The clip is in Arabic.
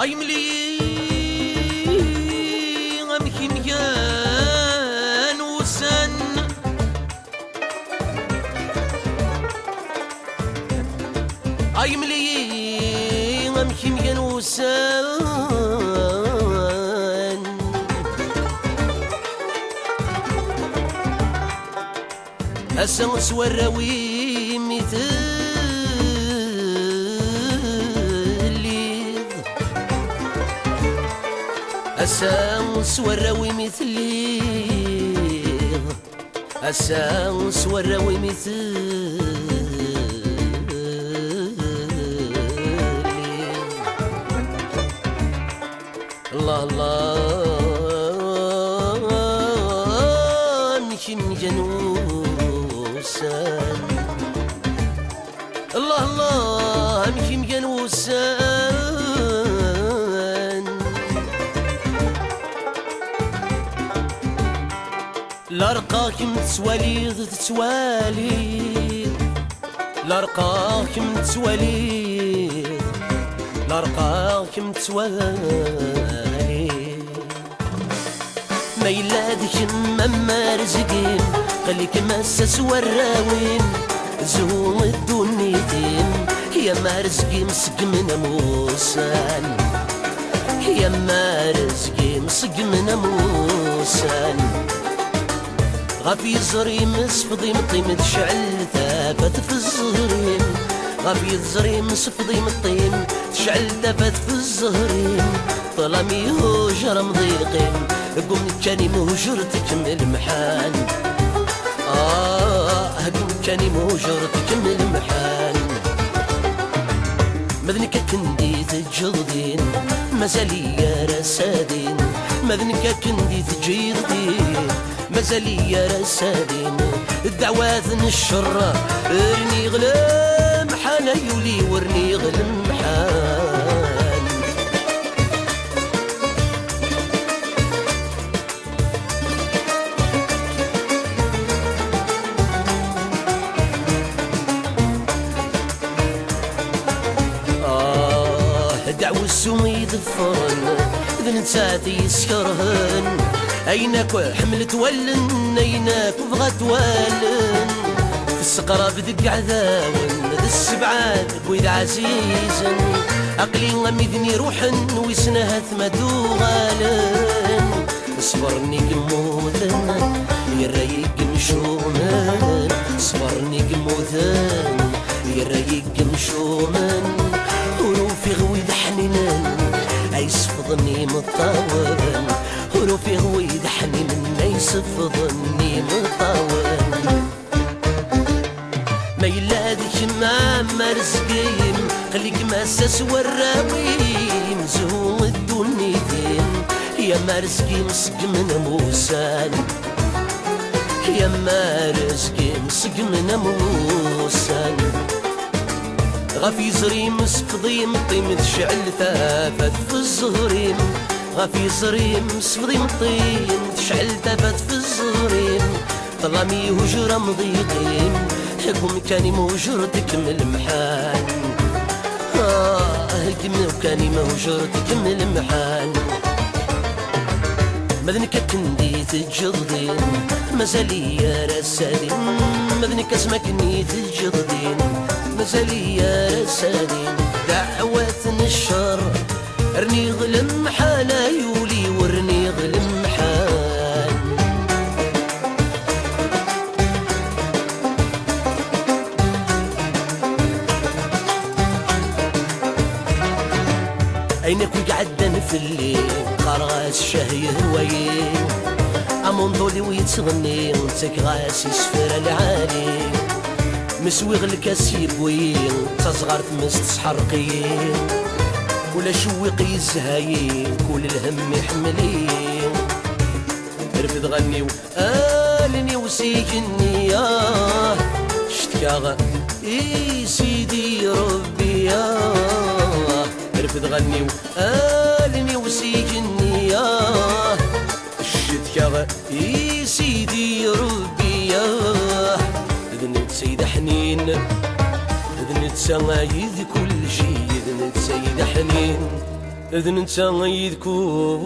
أيملي غمكي مكان وسن أيملي غمكي مكان وسن أسنس وراوي مثل أساوس وراوي مثلي أساوس وراوي مثلي الله الله نكم جنوسان الله الله نكم جنوسان لارقاكم تسواليض تسواليض لارقاكم تسواليض لارقاكم تسواليض ما يلادك مما رزقين خليك مسس وراوين زهو الدنيتين يا ما رزقي مسق من موسان يا ما رزقي مسق من موسان غافي زريم صفضي مطيم تشعل ثابت في الزهرين غافي زريم صفضي مطيم تشعل ثابت في الزهرين ظلامي هجر مضيقين قوم كاني مهجرتك من المحان قوم كاني مهجرتك من المحان مذنك كندي تجلدين مازالي يا رسادين مذنك كندي تجيردين مازالي يا رسادين الدعوات الشر ارني غلم حانا يولي ورني غلم حان دعو السويد الفرن ذن نساتي يسكرهن أينك حملت ولن أينك بغت ولن في السقرة بدق عذاون ذي السبعات بويد عزيزا عقلي غمدني روحن ويسنها ثمدو غالن صبرني قموثن يرايق مشومن صبرني قموثن يرايق مشومن وروفي غويد حنينن أيسفضني مطاون وروفي غويد حنينن أيسفضني مطاون ما يلادك ما مرزقيم خليك مسس وراويم زهو الدنيتين يا مرزقي مسق من موسان يا مرزقي مسق من موسان غافي زريم سفضي مطيم تشعل ثافت في الزهرين غافي زريم سفضي مطيم تشعل ثافت في الزهرين ظلامي هجرة مضيقين قوم كاني موجرتك من المحان قوم كاني موجرتك من المحان مذنك كندي تجردين مازالي يا رسالين مذنك اسمكني تجردين مازالي يا رسالين دعوات الشر ارني غلم حالا يولي ورني غلم حال أينك وقعدن في الليل قرغاس شهي هوايين أمون ضولي ويتغني ونتك غاس يسفر العالي مسويغ الكاسيب وين تصغر تمس تحرقين ولا شويق يزهايين كل الهم يحملين رفد غني وآلني وسيجني ياه شتكاغا إي سيدي ربي ياه رفد غني وآلني وسيجني ياه شتكاغا إي سيدي ربي ياه إذن سيد حنين إذن تسايد كل شي إذن سيد حنين إذن انت يذكور